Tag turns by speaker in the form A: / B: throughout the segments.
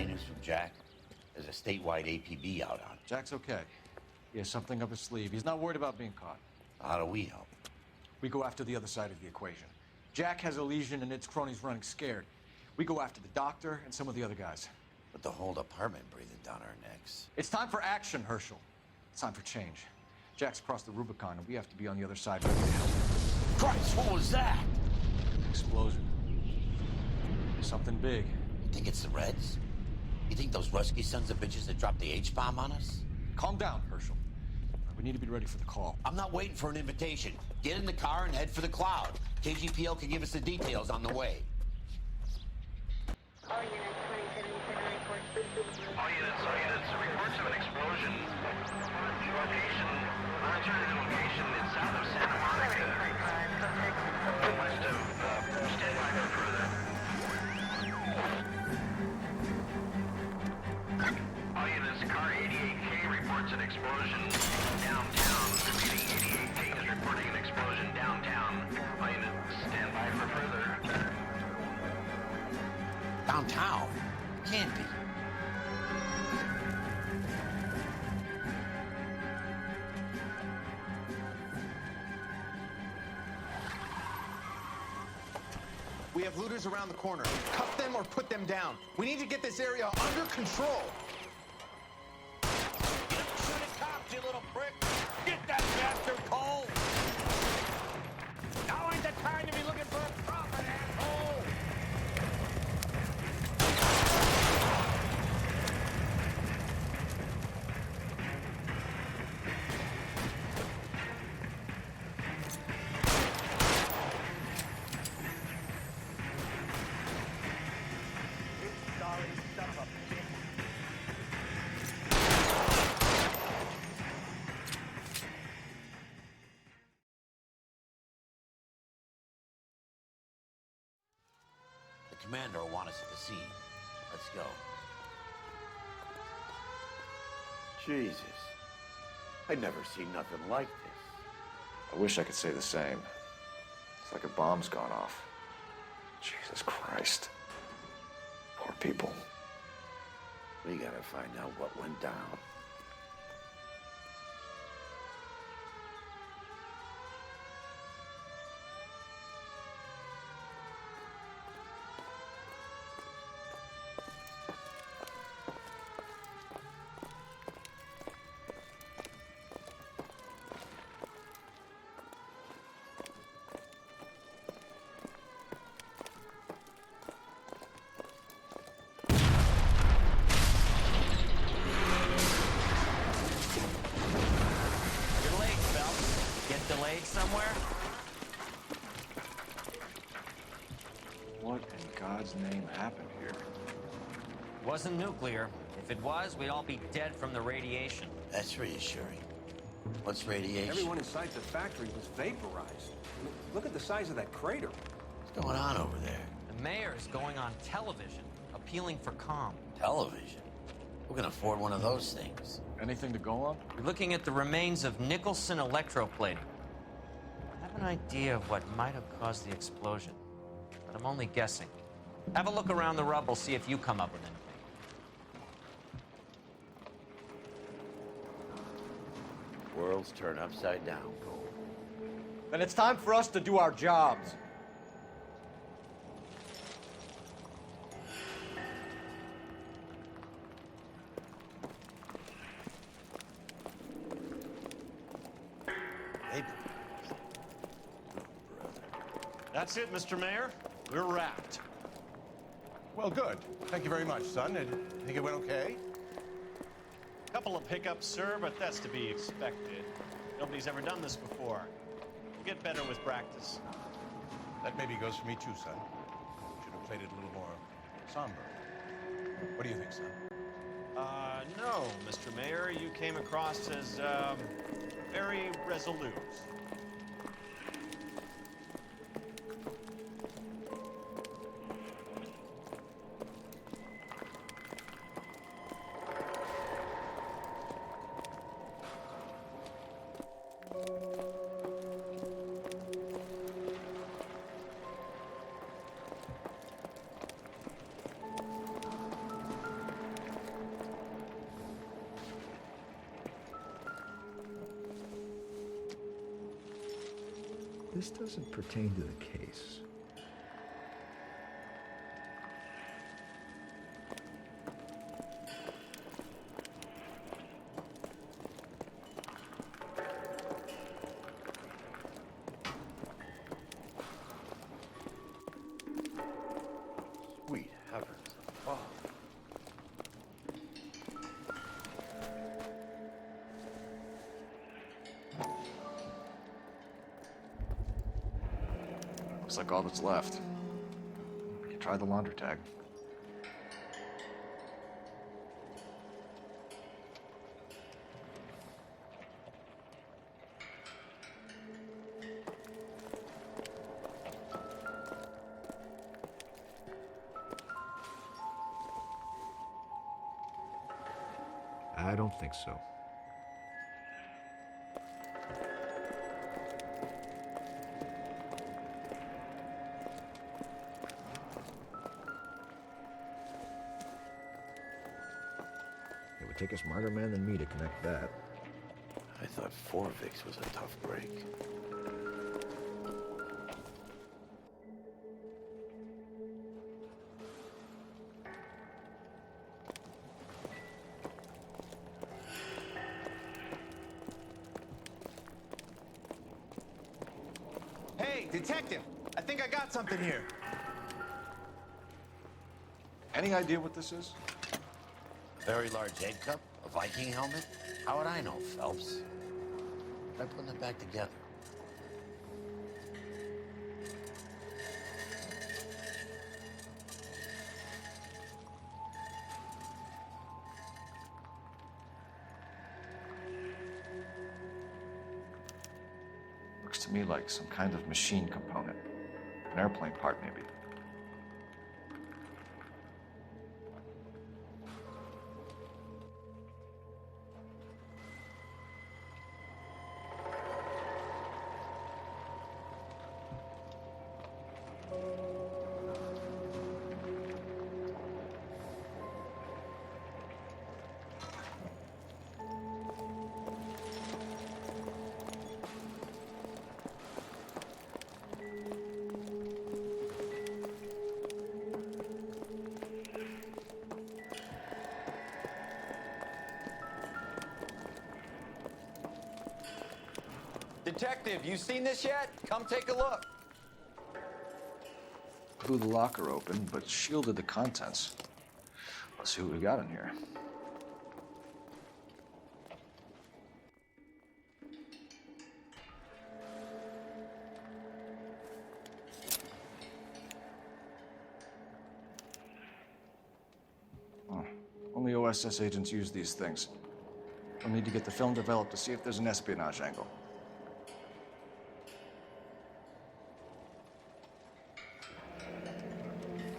A: Any news from Jack? There's a statewide APB out on.
B: Jack's okay. He has something up his sleeve. He's not worried about being caught.
A: How do we help?
B: We go after the other side of the equation. Jack has a legion and its cronies running scared. We go after the doctor and some of the other guys.
A: With the whole department breathing down our necks.
B: It's time for action, Herschel. It's time for change. Jack's crossed the Rubicon, and we have to be on the other side ready to help.
A: Christ, what was that?
B: Explosion. Something big.
A: You think it's the Reds? You think those Rusky sons of bitches that dropped the H-bomb on us?
B: Calm down, Herschel. We need to be ready for the call.
A: I'm not waiting for an invitation. Get in the car and head for the cloud. KGPL can give us the details on the way.
C: All units, 2077 reports.
D: All units, reports of an explosion. Location, monitoring location, it's south of Santa Monica. West of, stand by for further. All units, car 88K reports an explosion downtown. Repeating, 88K is reporting an explosion downtown. All units, stand by for further.
A: Downtown? Can't be.
E: We have looters around the corner. Cuff them or put them down. We need to get this area under control.
A: Shoot at cops, you little prick! Get that bastard cold! Now ain't the time to be looking for a profit, asshole! The commander will want us at the scene. Let's go. Jesus. I'd never seen nothing like this.
F: I wish I could say the same. It's like a bomb's gone off. Jesus Christ. Poor people.
A: We gotta find out what went down.
G: Somewhere?
F: What in God's name happened here?
G: Wasn't nuclear. If it was, we'd all be dead from the radiation.
A: That's reassuring. What's radiation?
H: Everyone inside the factory was vaporized. Look at the size of that crater.
A: What's going on over there?
G: The mayor is going on television, appealing for calm.
A: Television? Who can afford one of those things?
B: Anything to go on?
G: We're looking at the remains of Nicholson Electroplating. I have an idea of what might have caused the explosion, but I'm only guessing. Have a look around the rubble, see if you come up with anything.
A: Worlds turn upside down, Cole.
B: Then it's time for us to do our jobs.
A: Hey,
I: That's it, Mr. Mayor. We're wrapped.
J: Well, good. Thank you very much, son. I think it went okay?
I: Couple of hiccups, sir, but that's to be expected. Nobody's ever done this before. We'll get better with practice.
J: That maybe goes for me too, son. Should have played it a little more somber. What do you think, son?
I: No, Mr. Mayor. You came across as, very resolute.
K: this doesn't pertain to the case.
J: Sweet heavens. Oh.
F: Looks like all that's left. You try the laundry tag.
K: I don't think so. It would take a smarter man than me to connect that.
J: I thought 4 Vicks was a tough break.
E: Hey, detective! I think I got something here.
F: Any idea what this is?
A: Very large egg cup? A Viking helmet? How would I know, Phelps? Try putting it back together.
F: Looks to me like some kind of machine component. An airplane part, maybe.
L: Detective, you seen this yet? Come take a look.
F: Blew the locker open, but shielded the contents. Let's see what we got in here. Oh, only OSS agents use these things. We'll need to get the film developed to see if there's an espionage angle.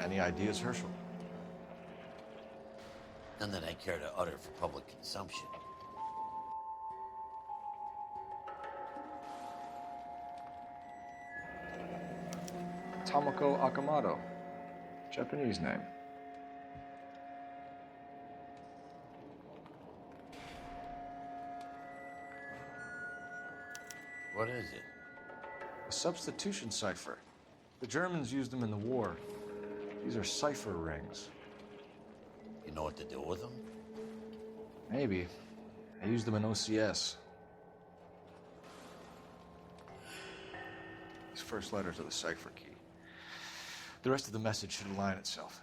F: Any ideas, Herschel?
A: None that I care to utter for public consumption.
F: Tomoko Akamoto. Japanese name.
A: What is it?
F: A substitution cipher. The Germans used them in the war. These are cipher rings.
A: You know what to do with them?
F: Maybe. I used them in OCS. These first letters are the cipher key. The rest of the message should align itself.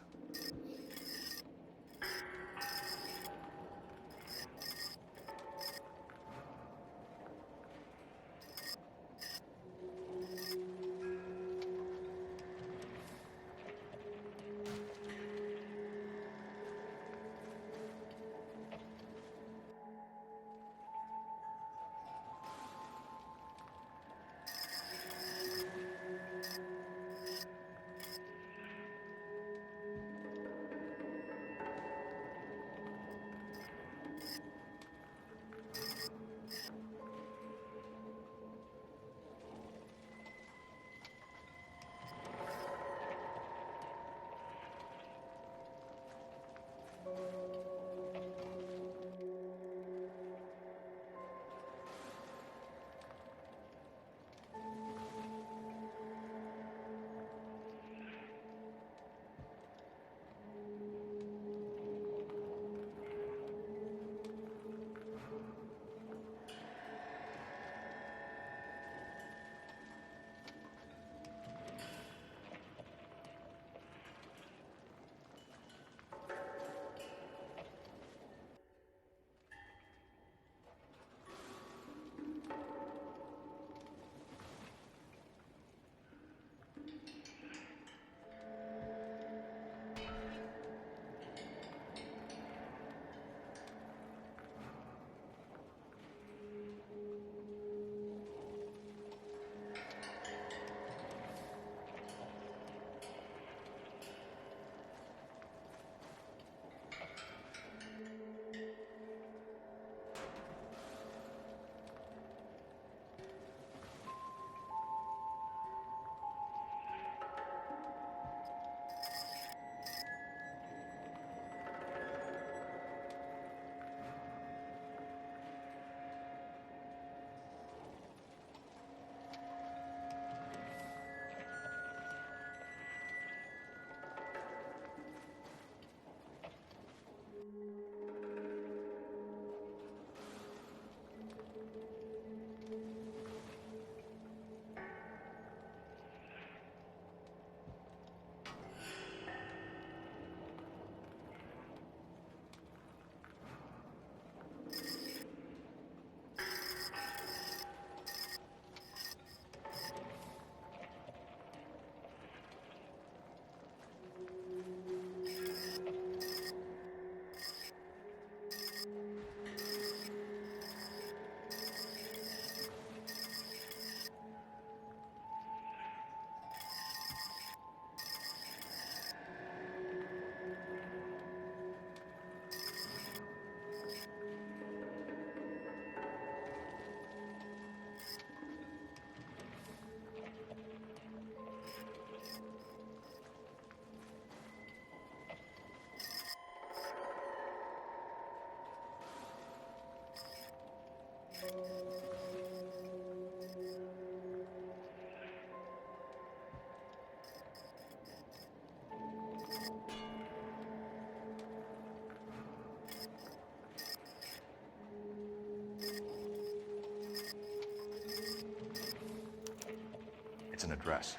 B: It's an address,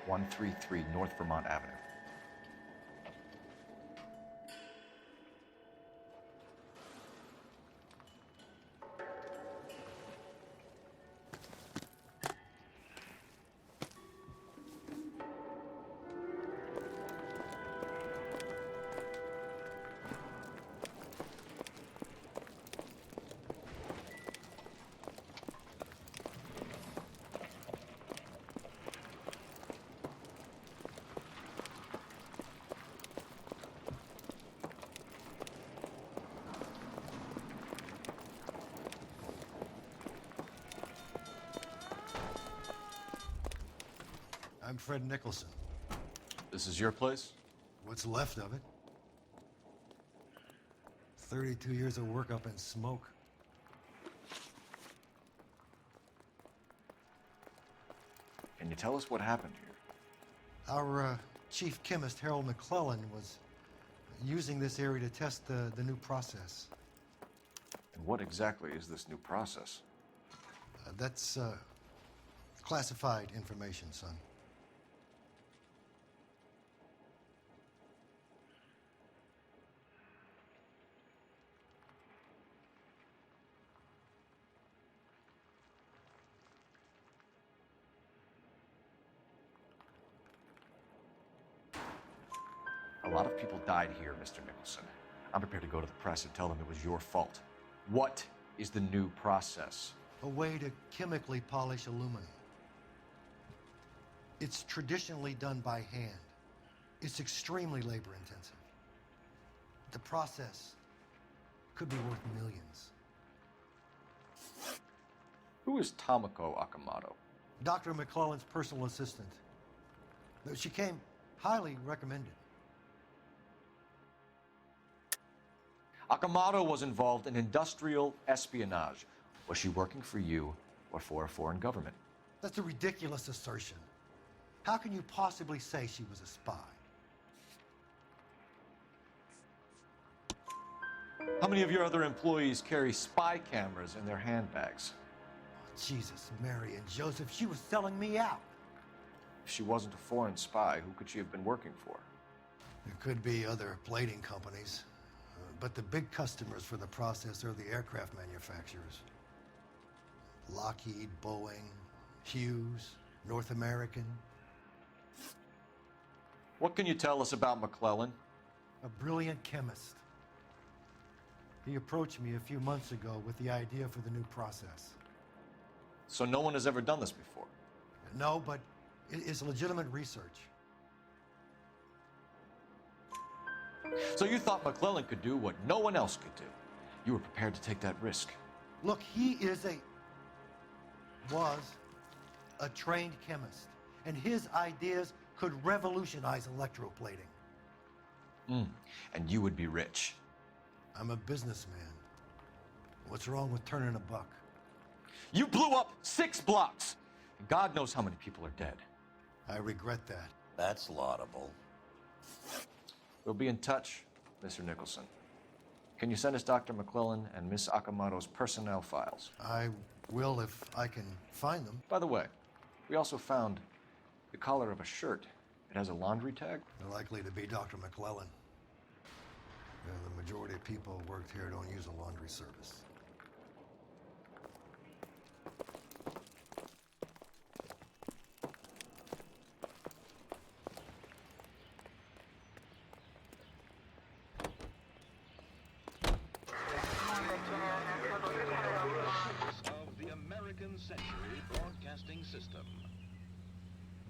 B: 133 North Vermont Avenue.
M: I'm Fred Nicholson.
B: This is your place?
M: What's left of it? 32 years of work up in smoke.
B: Can you tell us what happened here?
M: Our chief chemist, Harold McClellan, was using this area to test the new process.
B: And what exactly is this new process?
M: That's classified information, son.
B: A lot of people died here, Mr. Nicholson. I'm prepared to go to the press and tell them it was your fault. What is the new process?
M: A way to chemically polish aluminum. It's traditionally done by hand. It's extremely labor intensive. The process could be worth millions.
B: Who is Tomoko Akamoto?
M: Dr. McClellan's personal assistant. She came highly recommended.
B: Akamoto was involved in industrial espionage. Was she working for you or for a foreign government?
M: That's a ridiculous assertion. How can you possibly say she was a spy?
B: How many of your other employees carry spy cameras in their handbags?
M: Jesus, Mary and Joseph, she was selling me out.
B: If she wasn't a foreign spy, who could she have been working for?
M: There could be other plating companies, but the big customers for the process are the aircraft manufacturers. Lockheed, Boeing, Hughes, North American.
B: What can you tell us about McClellan?
M: A brilliant chemist. He approached me a few months ago with the idea for the new process.
B: So no one has ever done this before?
M: No, but it's legitimate research.
B: So you thought McClellan could do what no one else could do. You were prepared to take that risk.
M: Look, he was a trained chemist, and his ideas could revolutionize electroplating.
B: And you would be rich.
M: I'm a businessman. What's wrong with turning a buck?
B: You blew up 6 blocks. God knows how many people are dead.
M: I regret that.
A: That's laudable.
B: We'll be in touch, Mr. Nicholson. Can you send us Dr. McClellan and Miss Akamoto's personnel files?
M: I will if I can find them.
B: By the way, we also found the collar of a shirt. It has a laundry tag.
M: They're likely to be Dr. McClellan. The majority of people who worked here don't use a laundry service.
N: Of the American Century Broadcasting System.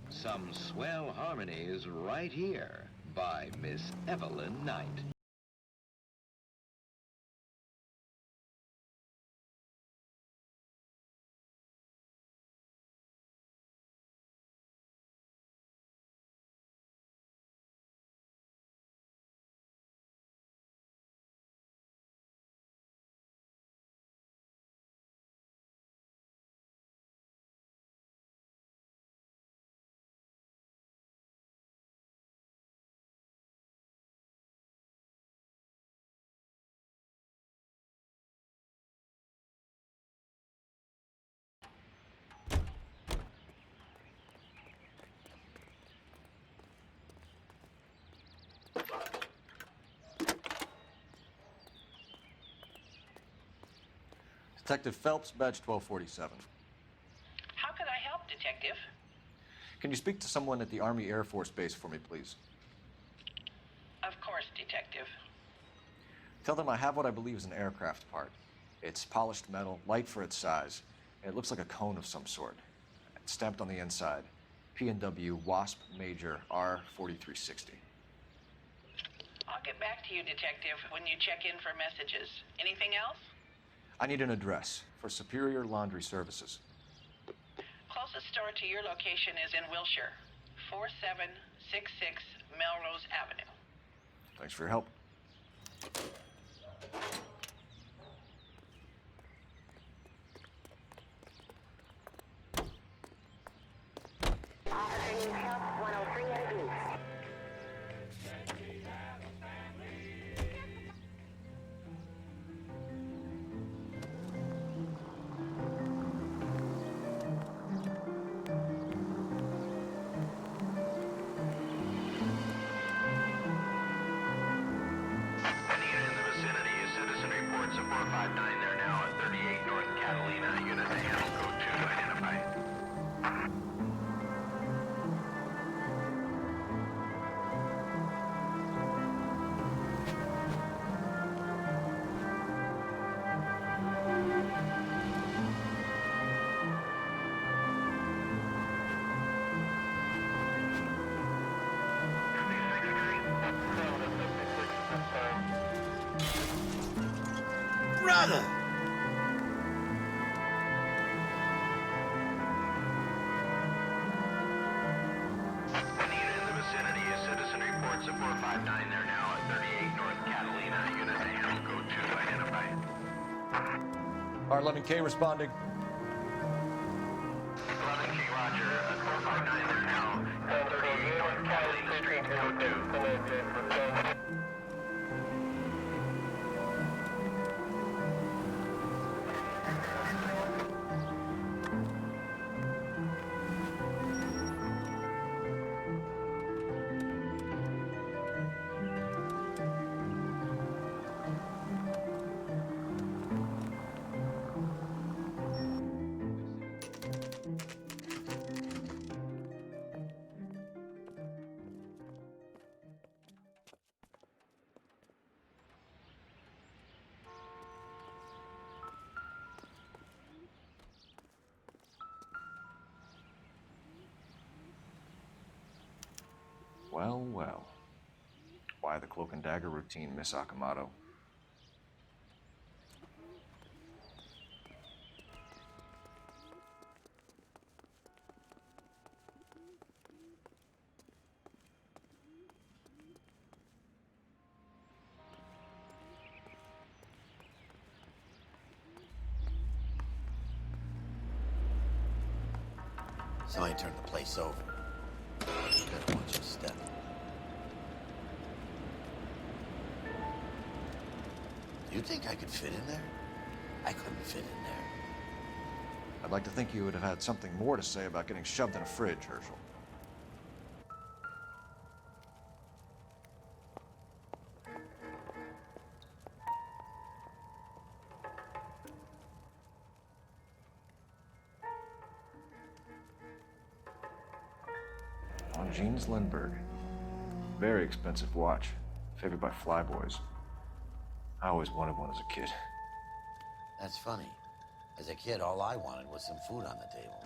N: Some swell harmonies right here by Miss Evelyn Knight.
B: Detective Phelps, badge 1247.
O: How could I help, Detective?
B: Can you speak to someone at the Army Air Force Base for me, please?
O: Of course, Detective.
B: Tell them I have what I believe is an aircraft part. It's polished metal, light for its size, and it looks like a cone of some sort. It's stamped on the inside. P&W Wasp Major R4360.
O: I'll get back to you, Detective, when you check in for messages. Anything else?
B: I need an address for Superior Laundry Services.
O: Closest store to your location is in Wilshire, 4766 Melrose Avenue.
B: Thanks for your help.
C: Officer needs help, 103 at a beach.
D: Any unit in the vicinity, a citizen reports a 459 there now at 38 North Catalina. Unit to handle code 2 to identify.
A: Brother!
D: Any unit in the vicinity, a citizen reports a 459 there now at 38 North Catalina. Unit to handle code 2 to identify.
B: R11K responding.
D: 11K Roger, 459 there now at 38 North Catalina Street, code 2.
B: Well, well. Why the cloak and dagger routine, Miss Akamoto?
A: Somebody turned the place over. Gotta watch your step. Do you think I could fit in there? I couldn't fit in there.
B: I'd like to think you would have had something more to say about getting shoved in a fridge, Herschel. Jeans Lindbergh. Very expensive watch. Favored by flyboys. I always wanted one as a kid.
A: That's funny. As a kid, all I wanted was some food on the table.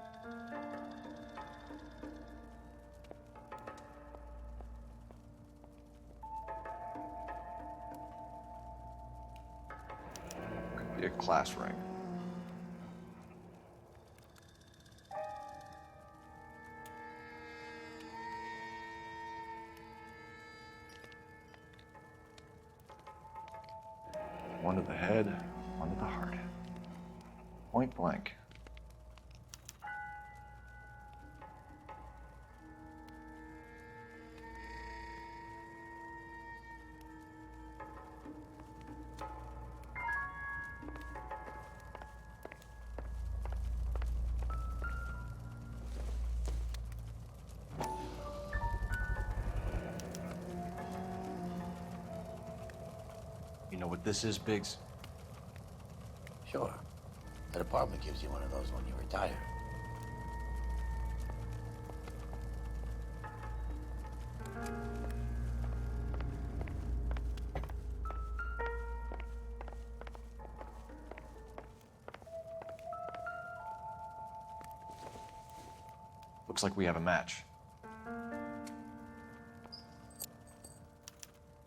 B: Could be a class ring. One to the head, one to the heart. Point blank. You know what this is, Biggs?
A: Sure. The department gives you one of those when you retire.
B: Looks like we have a match.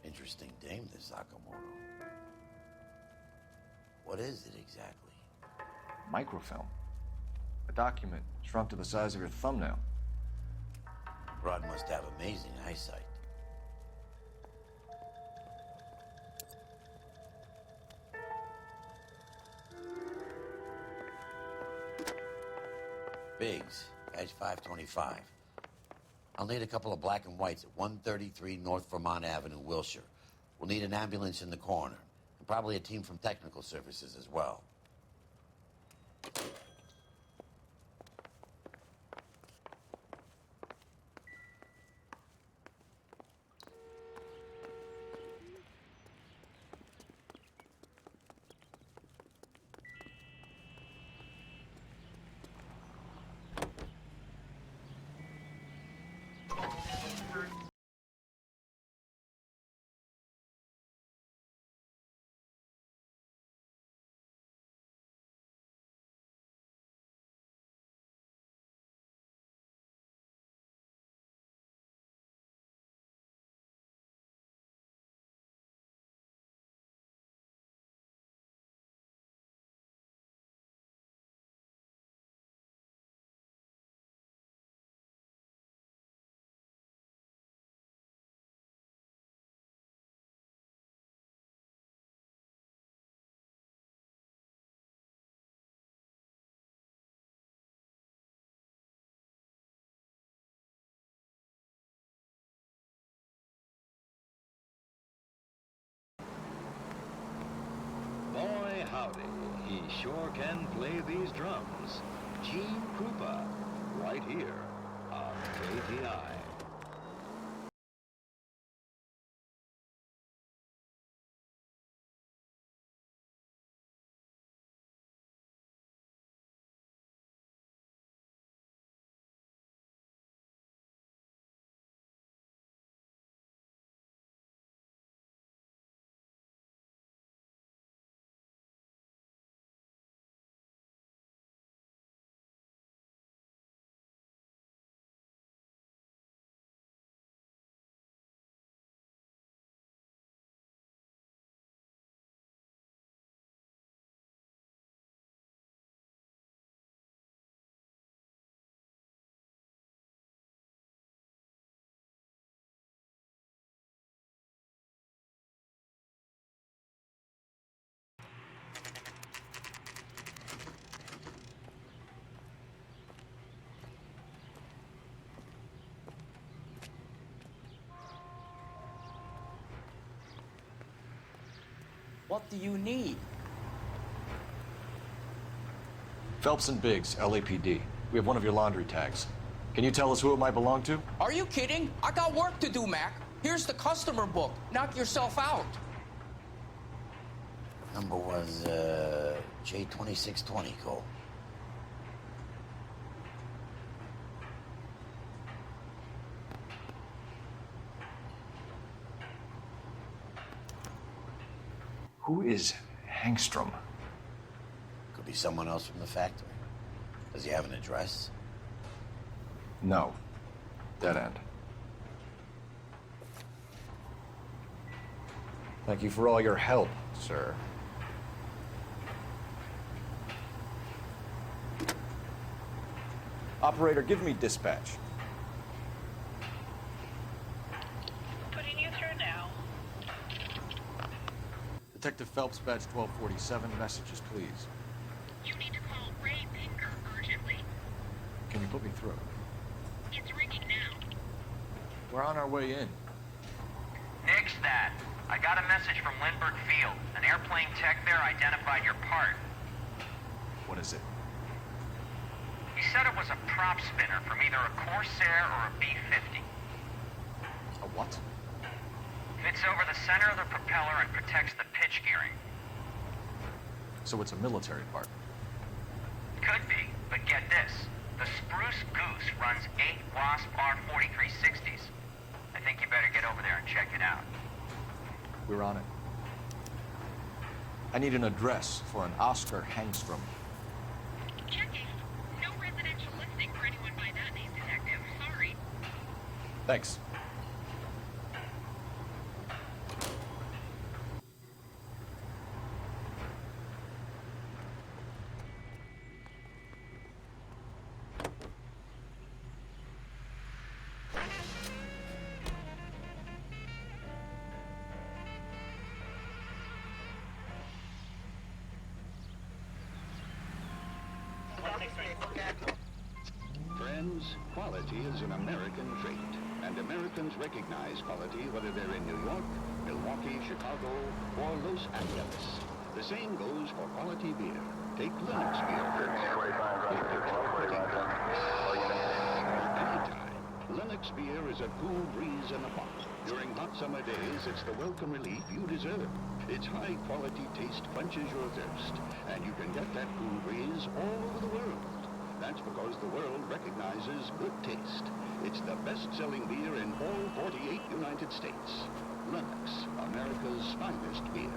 A: Interesting dame, this Sakamoto. What is it exactly?
B: Microfilm. A document shrunk to the size of your thumbnail.
A: Rod must have amazing eyesight. Biggs, badge 525. I'll need a couple of black and whites at 133 North Vermont Avenue, Wilshire. We'll need an ambulance in the corner, and probably a team from technical services as well.
N: Boy, howdy, he sure can play these drums. Gene Krupa, right here on KTI.
P: What do you need?
B: Phelps and Biggs, LAPD. We have one of your laundry tags. Can you tell us who it might belong to?
P: Are you kidding? I got work to do, Mac. Here's the customer book. Knock yourself out.
A: Number was, J2620, Cole.
B: Who is Hangstrom?
A: Could be someone else from the factory. Does he have an address?
B: No. Dead end. Thank you for all your help, sir. Operator, give me dispatch.
O: Putting you through now.
B: Detective Phelps, badge 1247. Messages, please.
O: You need to call Ray Pinker urgently.
B: Can you put me through?
O: It's ringing now.
B: We're on our way in.
Q: Nix that. I got a message from Lindbergh Field. An airplane tech there identified your part.
B: What is it?
Q: He said it was a prop spinner from either a Corsair or a B-50.
B: A what?
Q: Fits over the center of the propeller and protects the pitch gearing.
B: So it's a military part.
Q: Could be, but get this. The Spruce Goose runs 8 Wasp R4360s. I think you better get over there and check it out.
B: We're on it. I need an address for an Oscar Hangstrom.
C: Checking. No residential listing for anyone by that name, Detective. Sorry.
B: Thanks.
N: Friends, quality is an American trait, and Americans recognize quality whether they're in New York, Milwaukee, Chicago, or Los Angeles. The same goes for quality beer. Take Linux beer, for example. Anytime. Linux beer is a cool breeze in a pot. During hot summer days, it's the welcome relief you deserve. Its high-quality taste quenches your thirst, and you can get that cool breeze all over the world. That's because the world recognizes good taste. It's the best-selling beer in all 48 United States. Linux, America's finest beer.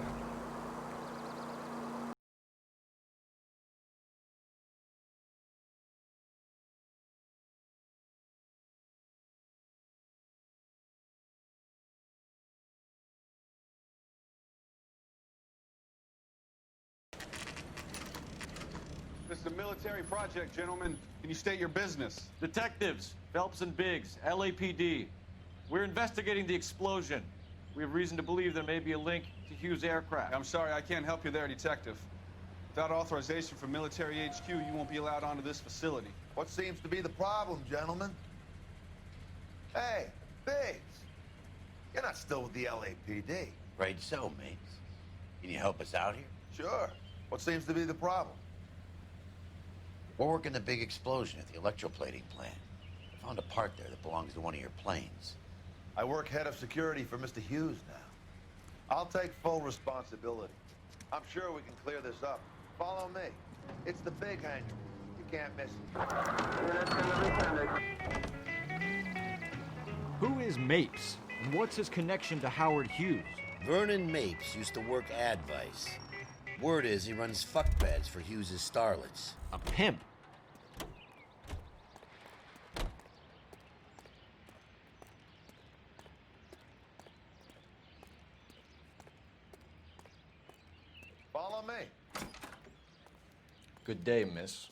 E: This is a military project, gentlemen. Can you state your business?
I: Detectives, Phelps and Biggs, LAPD. We're investigating the explosion. We have reason to believe there may be a link to Hughes' aircraft.
E: I'm sorry, I can't help you there, Detective. Without authorization from military HQ, you won't be allowed onto this facility.
R: What seems to be the problem, gentlemen? Hey, Biggs. You're not still with the LAPD.
A: Afraid so, mates. Can you help us out here?
R: Sure. What seems to be the problem?
A: We're working the big explosion at the electroplating plant. I found a part there that belongs to one of your planes.
R: I work head of security for Mr. Hughes now. I'll take full responsibility. I'm sure we can clear this up. Follow me. It's the big hangar. You can't miss it.
K: Who is Mapes, and what's his connection to Howard Hughes?
A: Vernon Mapes used to work Advice. Word is he runs fuck beds for Hughes' starlets.
K: A pimp.
R: Follow me.
B: Good day, miss.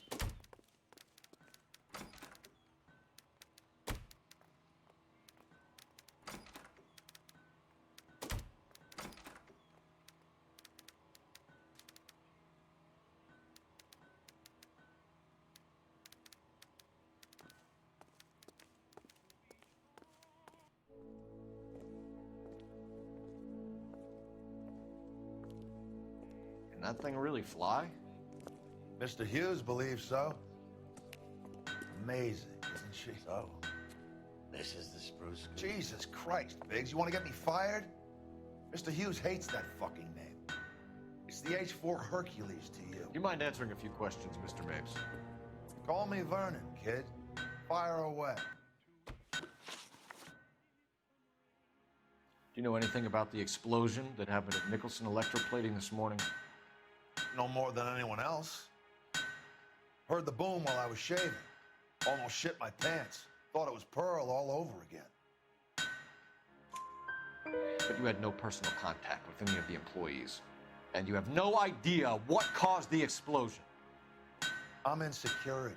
B: Can that thing really fly?
R: Mr. Hughes believes so. Amazing, isn't she?
A: So, this is the Spruce Goose.
R: Jesus Christ, Biggs, you want to get me fired? Mr. Hughes hates that fucking name. It's the H-4 Hercules to you.
B: You mind answering a few questions, Mr. Mapes?
R: Call me Vernon, kid. Fire away.
B: Do you know anything about the explosion that happened at Nicholson Electroplating this morning?
R: No more than anyone else. Heard the boom while I was shaving. Almost shit my pants. Thought it was Pearl all over again.
B: But you had no personal contact with any of the employees. And you have no idea what caused the explosion.
R: I'm in security.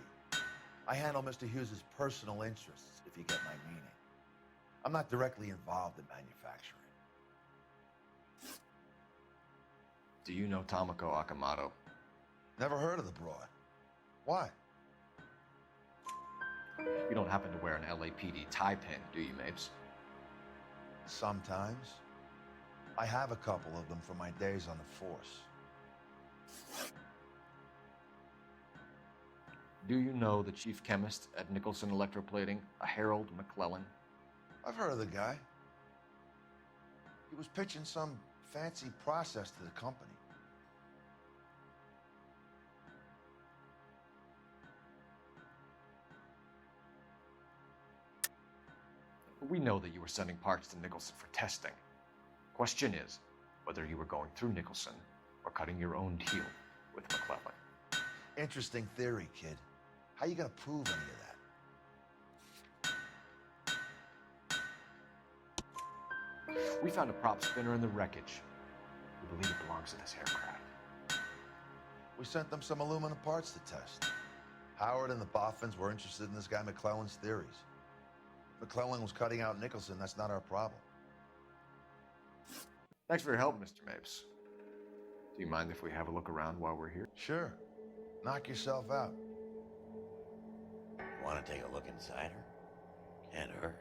R: I handle Mr. Hughes' personal interests, if you get my meaning. I'm not directly involved in manufacturing.
B: Do you know Tomoko Akamoto?
R: Never heard of the broad. Why?
B: You don't happen to wear an LAPD tie pin, do you, Mapes?
R: Sometimes. I have a couple of them from my days on the force.
B: Do you know the chief chemist at Nicholson Electroplating, a Harold McClellan?
R: I've heard of the guy. He was pitching some fancy process to the company.
B: We know that you were sending parts to Nicholson for testing. Question is whether you were going through Nicholson or cutting your own deal with McClellan.
R: Interesting theory, kid. How you gonna prove any of that?
B: We found a prop spinner in the wreckage. We believe it belongs to this aircraft.
R: We sent them some aluminum parts to test. Howard and the Boffins were interested in this guy McClellan's theories. McClellan was cutting out Nicholson. That's not our problem.
B: Thanks for your help, Mr. Mapes. Do you mind if we have a look around while we're here?
R: Sure. Knock yourself out.
A: Want to take a look inside her? Can't hurt.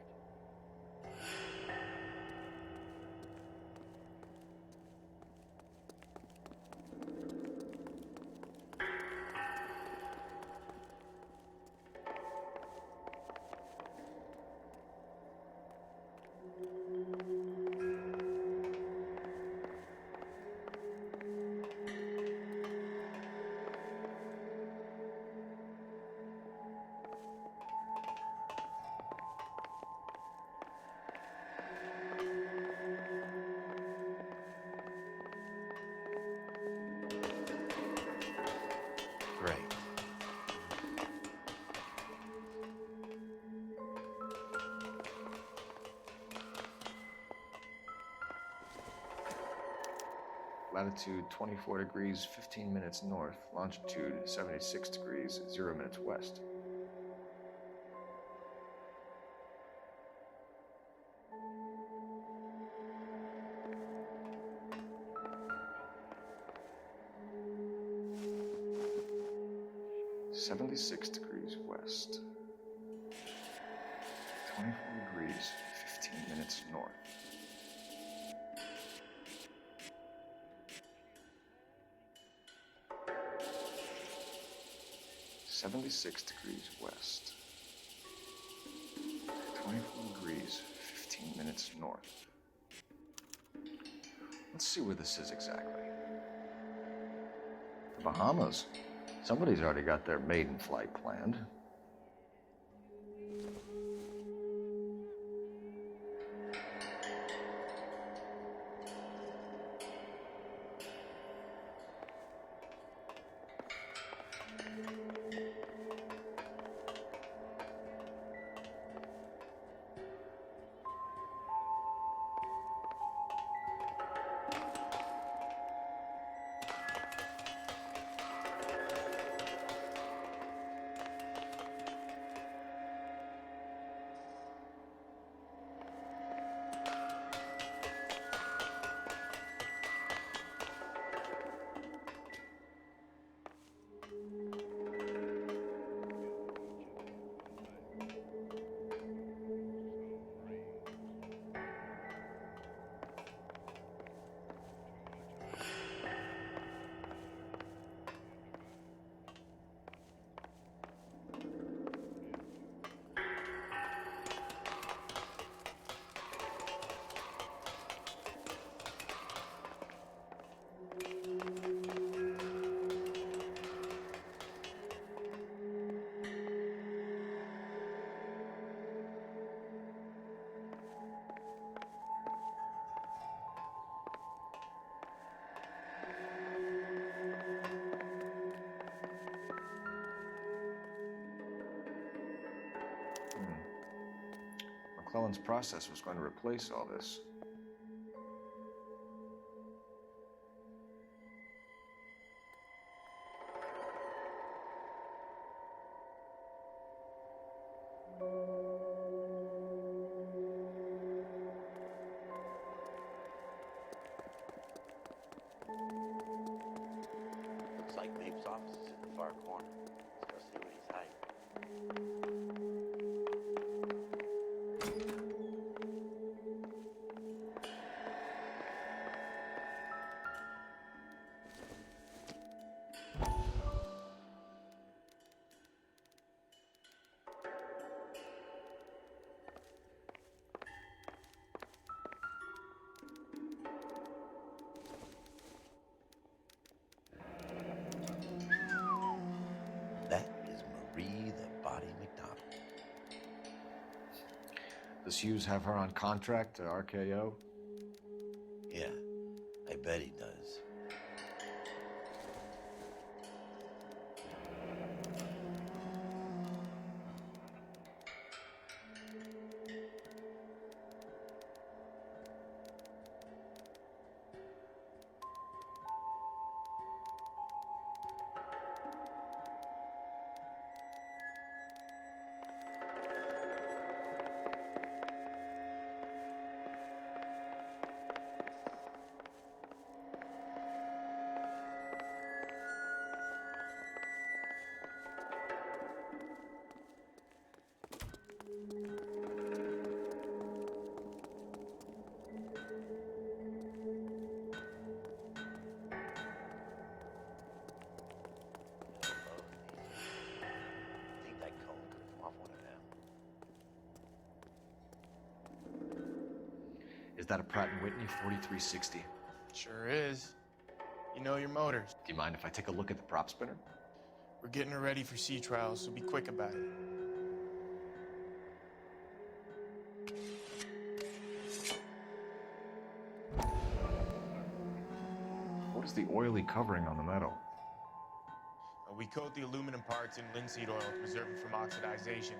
A: Great.
B: Latitude 24 degrees, 15 minutes north. Longitude 76 degrees, 0 minutes west. (76 degrees west). 24 degrees, 15 minutes north. (76 degrees west). 24 degrees, 15 minutes north. Let's see where this is exactly. The Bahamas. Somebody's already got their maiden flight planned. McClellan's process was going to replace all this.
A: Looks like Mapes' office is in the far corner. Let's go see what he's hiding. That is Marie the Body McClellan.
B: Does Hughes have her on contract to RKO?
A: Yeah, I bet he does.
B: Is that a Pratt & Whitney 4360?
S: Sure is. You know your motors.
B: Do you mind if I take a look at the prop spinner?
S: We're getting her ready for sea trials, so be quick about it.
B: What is the oily covering on the metal?
S: We coat the aluminum parts in linseed oil to preserve it from oxidization.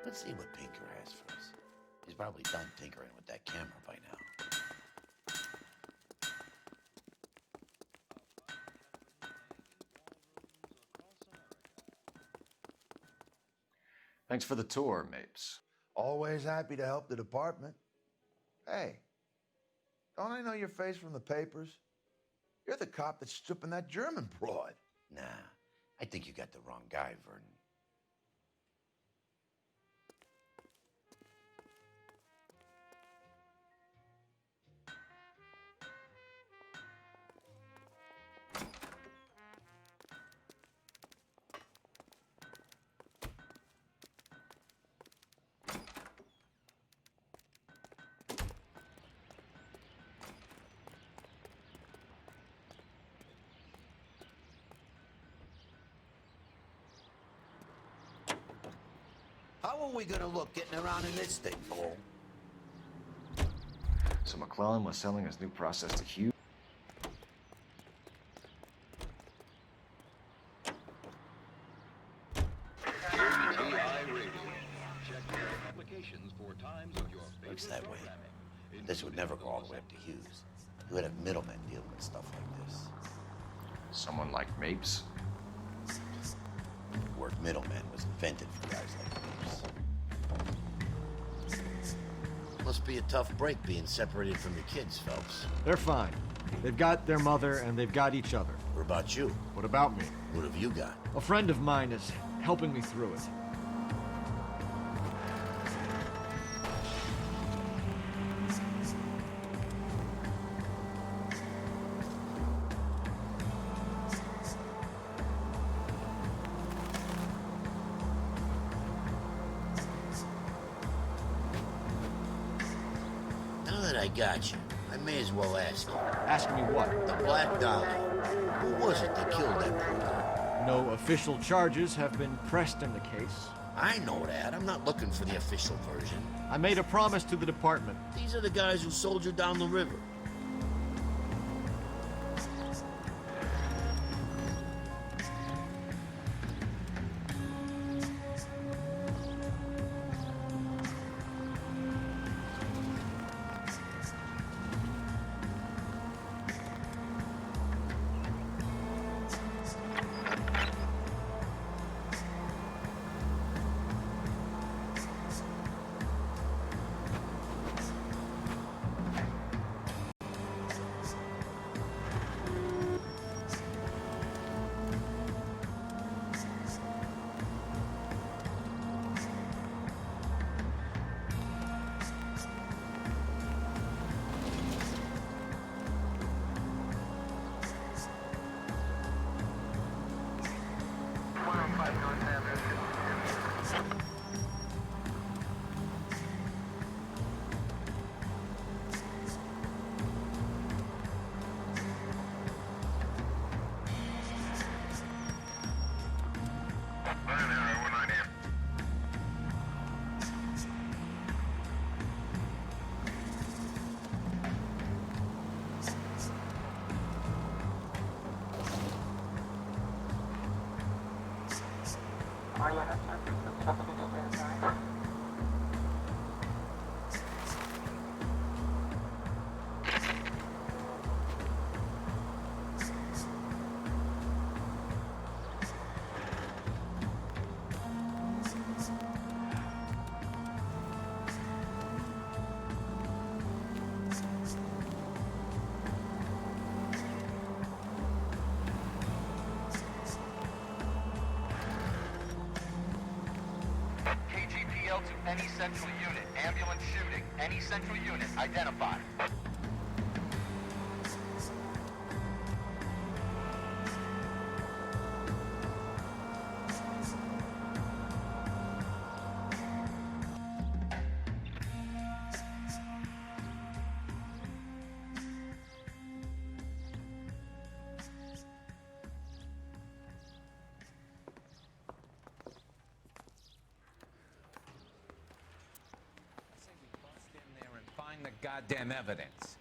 A: Let's see what Pinker has for us. He's probably done tinkering with that camera by now.
B: Thanks for the tour, Mapes.
R: Always happy to help the department. Hey, don't I know your face from the papers? You're the cop that's stripping that German broad.
A: Nah, I think you got the wrong guy, Vernon. How are we gonna look getting around in this thing, Cole?
B: So McClellan was selling his new process to Hughes?
A: Looks that way. This would never go all the way up to Hughes. You would have middlemen dealing with stuff like this.
B: Someone like Mapes?
A: The word middleman was invented for guys like Mapes. Must be a tough break being separated from your kids, Phelps.
K: They're fine. They've got their mother and they've got each other.
A: What about you?
K: What about me?
A: What have you got?
K: A friend of mine is helping me through it.
A: Now that I got you, I may as well ask you.
K: Ask me what?
A: The Black Dolly. Who was it that killed that poor girl?
K: No official charges have been pressed in the case.
A: I know that. I'm not looking for the official version.
K: I made a promise to the department.
A: These are the guys who sold you down the river.
T: KGPL to any central unit. Ambulance shooting. Any central unit. Identify.
U: Find the goddamn evidence.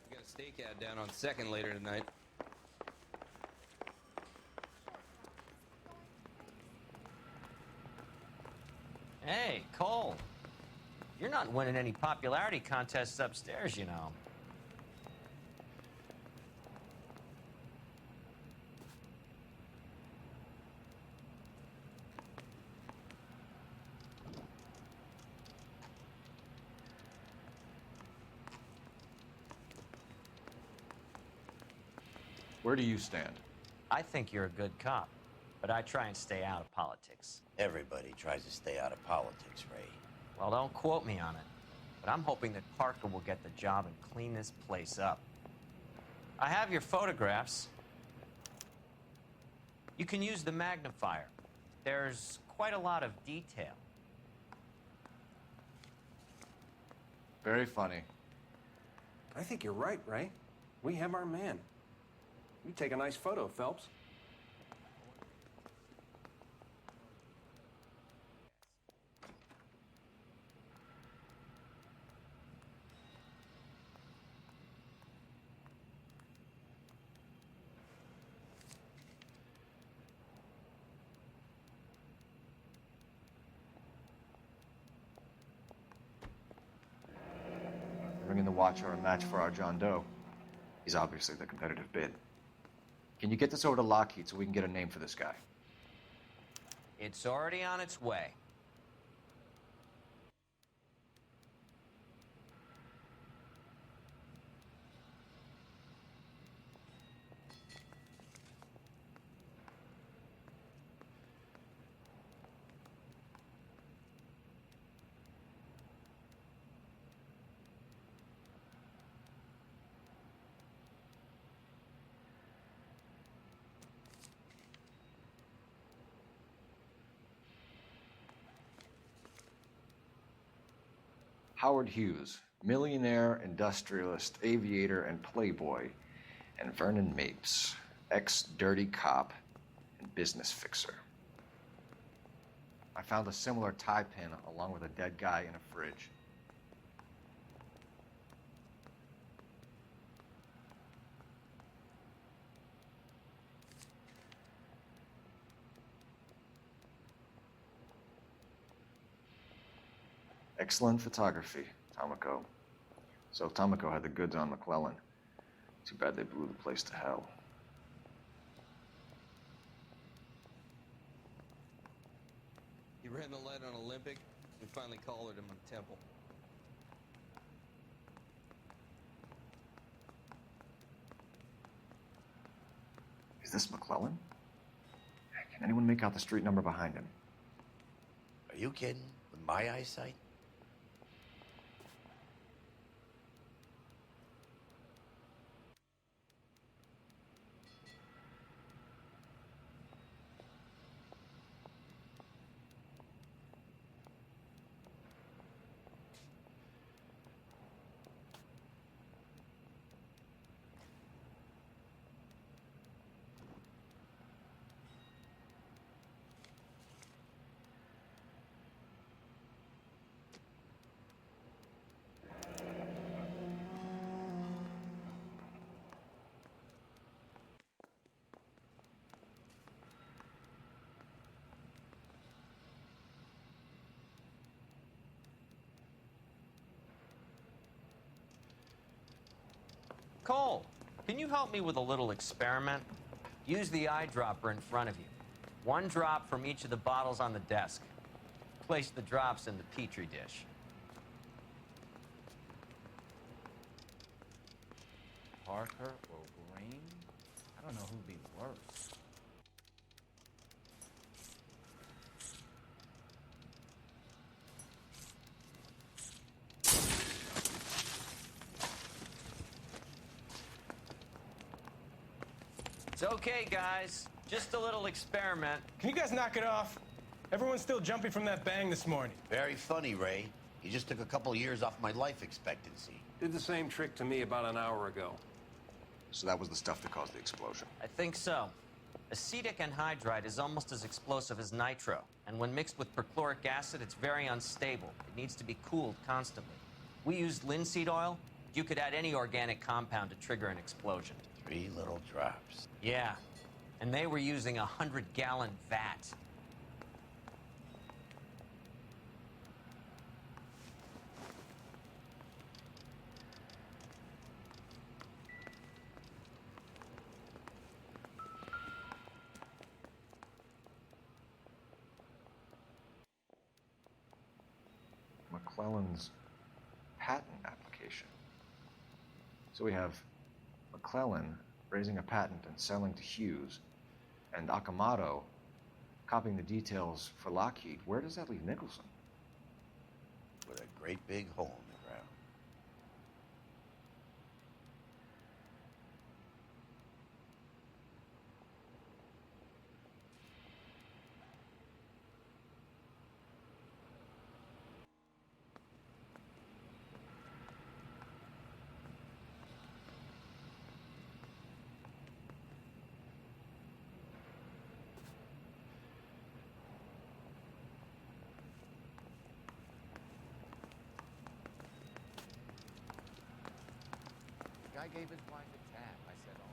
V: We got a stakeout down on 2nd later tonight.
G: Hey, Cole. You're not winning any popularity contests upstairs, you know.
B: Where do you stand?
G: I think you're a good cop, but I try and stay out of politics.
A: Everybody tries to stay out of politics, Ray.
G: Well, don't quote me on it, but I'm hoping that Parker will get the job and clean this place up. I have your photographs. You can use the magnifier. There's quite a lot of detail.
B: Very funny.
H: I think you're right, Ray. We have our man. You take a nice photo, Phelps.
B: Bringing the Watcher a match for our John Doe. He's obviously the competitive bid. Can you get this over to Lockheed so we can get a name for this guy?
G: It's already on its way.
B: Howard Hughes, millionaire, industrialist, aviator, and playboy, and Vernon Mapes, ex-dirty cop and business fixer. I found a similar tie pin along with a dead guy in a fridge. Excellent photography, Tomoko. So Tomoko had the goods on McClellan. Too bad they blew the place to hell.
V: He ran the light on Olympic. We finally collared him on Temple.
B: Is this McClellan? Can anyone make out the street number behind him?
A: Are you kidding? With my eyesight?
G: Cole, can you help me with a little experiment? Use the eyedropper in front of you. One drop from each of the bottles on the desk. Place the drops in the Petri dish.
U: Parker or Green? I don't know who'd be worse.
G: It's okay, guys. Just a little experiment.
J: Can you guys knock it off? Everyone's still jumping from that bang this morning.
A: Very funny, Ray. You just took a couple years off my life expectancy.
H: Did the same trick to me about an hour ago.
B: So that was the stuff that caused the explosion.
G: I think so. Acetic anhydride is almost as explosive as nitro, and when mixed with perchloric acid, it's very unstable. It needs to be cooled constantly. We used linseed oil. You could add any organic compound to trigger an explosion.
A: 3 little drops.
G: Yeah, and they were using a 100-gallon vat.
B: McClellan's patent application. So we have McClellan raising a patent and selling to Hughes, and Akamoto copying the details for Lockheed. Where does that leave Nicholson?
A: With a great big hole in the ground.
U: Guy gave his wife a tab, I said also.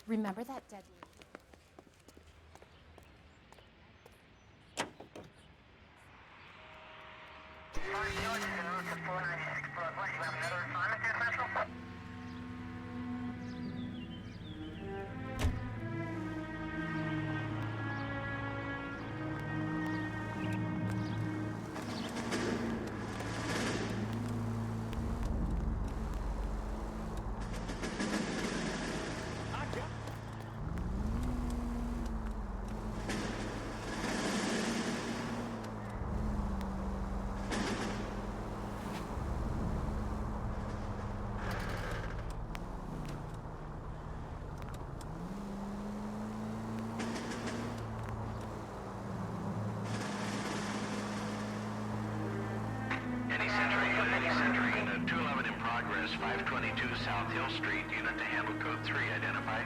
L: Remember that deadly...
D: Any Century, 211 in progress, 522 South Hill Street, unit to handle code 3, identify.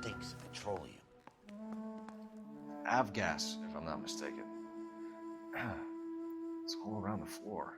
A: Stinks of petroleum.
B: Avgas, if I'm not mistaken. It's all around the floor.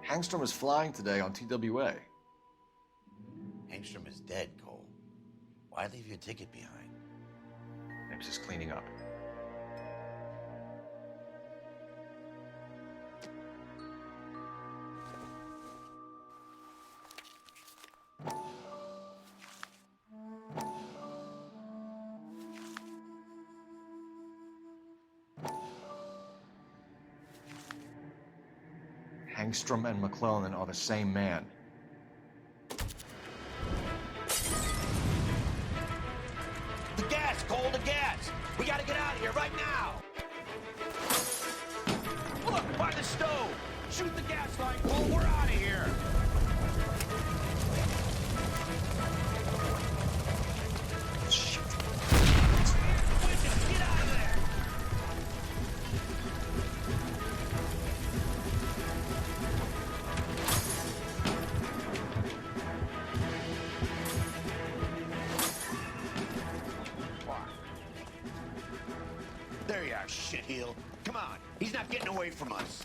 B: Hangstrom is flying today on TWA.
A: Hangstrom is dead, Cole. Why leave your ticket behind?
B: Maybe just cleaning up. Engstrom and McClellan are the same man.
A: The gas, Cole, the gas! We gotta get out of here right now! Look, by the stove! Shoot the gas line, Cole, we're out of here! Shit. Get out of there! There you are, shitheel. Come on, he's not getting away from us.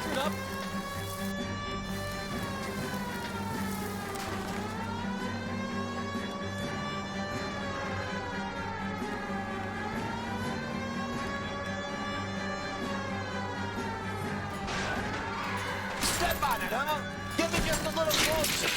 P: Turn up.
A: Step on it, huh? Give me just a little closer.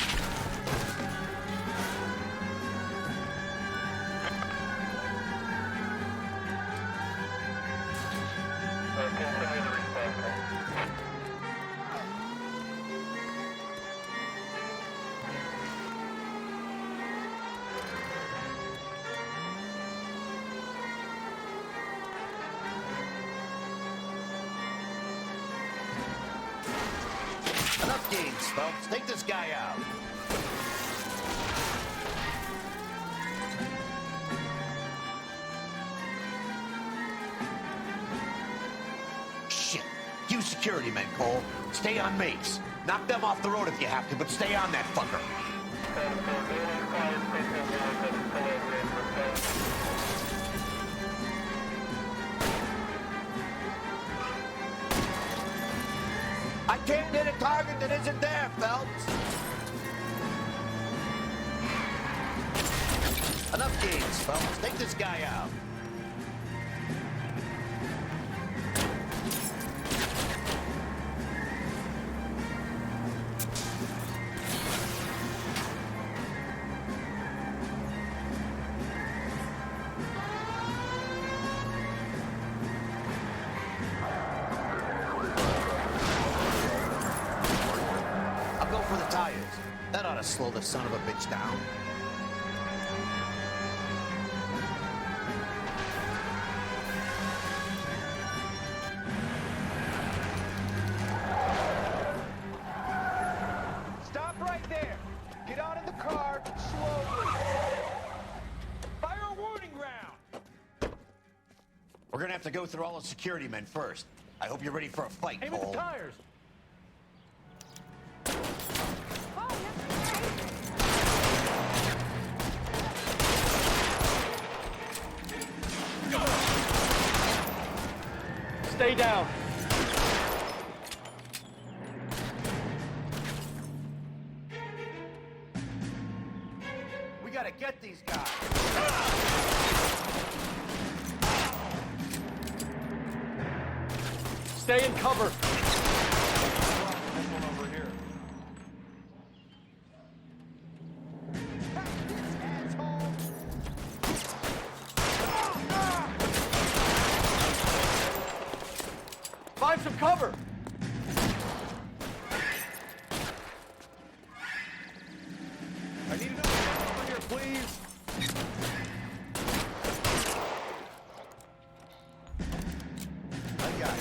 A: Enough games, folks. Take this guy out. Shit. You security men, Cole. Stay on mates. Knock them off the road if you have to, but stay on that fucker. I can't hit a target that isn't there, Phelps. Enough games, Phelps. Take this guy out. I'll go for the tires. That ought to slow the son of a bitch down.
E: Stop right there. Get out of the car slowly. Fire a warning round.
A: We're gonna have to go through all the security men first. I hope you're ready for a fight,
J: Aim at
A: Cole.
J: the tires. Stay down.
A: We gotta get these guys.
J: Stay in cover.
I: Over here.
J: Find some cover.
E: I need another man over here, please. I got it.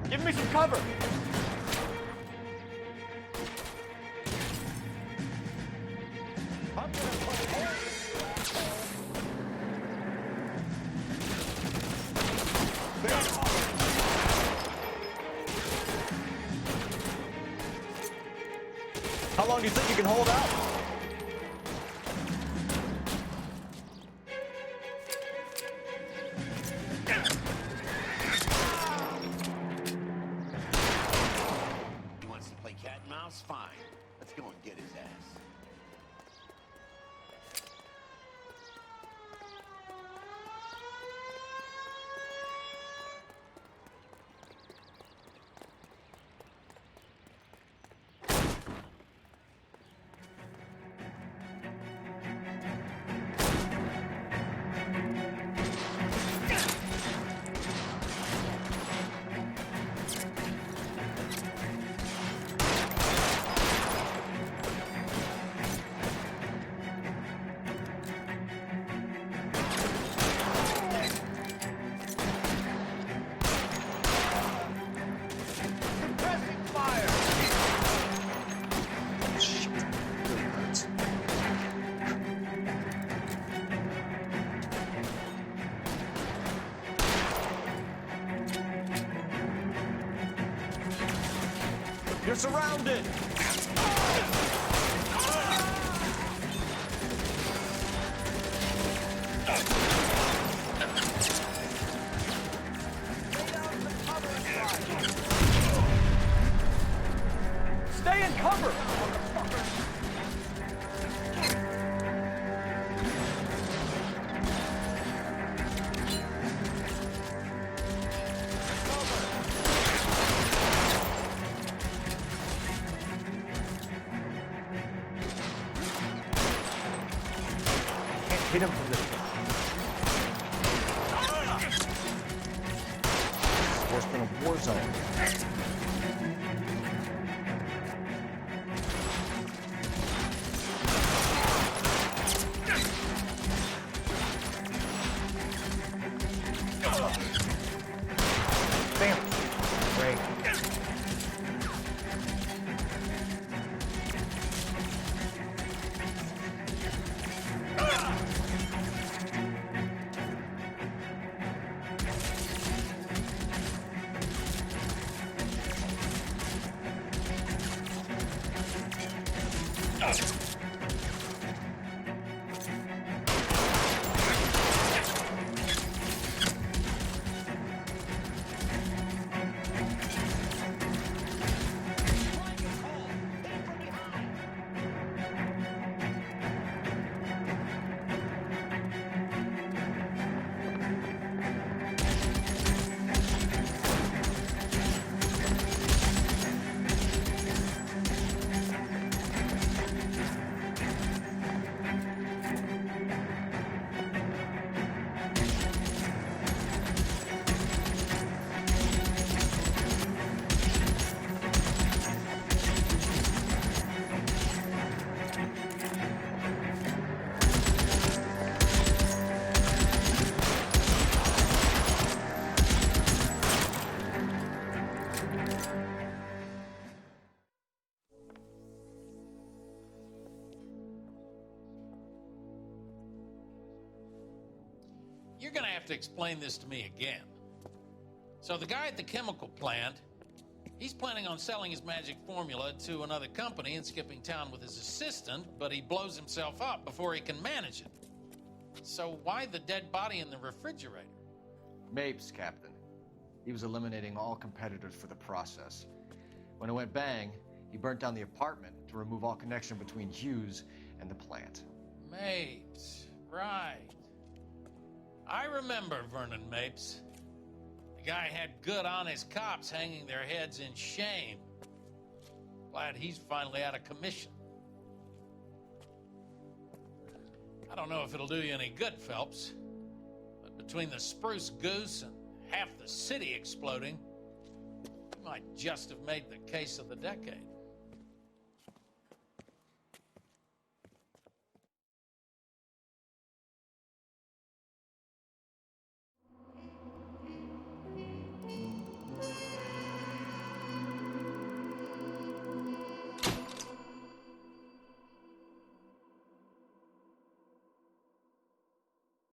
J: Give me some cover.
E: I'm gonna play
I: How long do you think you can hold out? You're surrounded!
E: Stay in cover!
H: Hit him from the...
B: Worse than a war zone.
H: Bam! Great.
F: You're gonna have to explain this to me again. So the guy at the chemical plant, he's planning on selling his magic formula to another company and skipping town with his assistant, but he blows himself up before he can manage it. So why the dead body in the refrigerator?
B: Mapes, Captain. He was eliminating all competitors for the process. When it went bang, he burnt down the apartment to remove all connection between Hughes and the plant.
F: Mapes, right. I remember Vernon Mapes. The guy had good, honest cops hanging their heads in shame. Glad he's finally out of commission. I don't know if it'll do you any good, Phelps, but between the Spruce Goose and half the city exploding, you might just have made the case of the decade.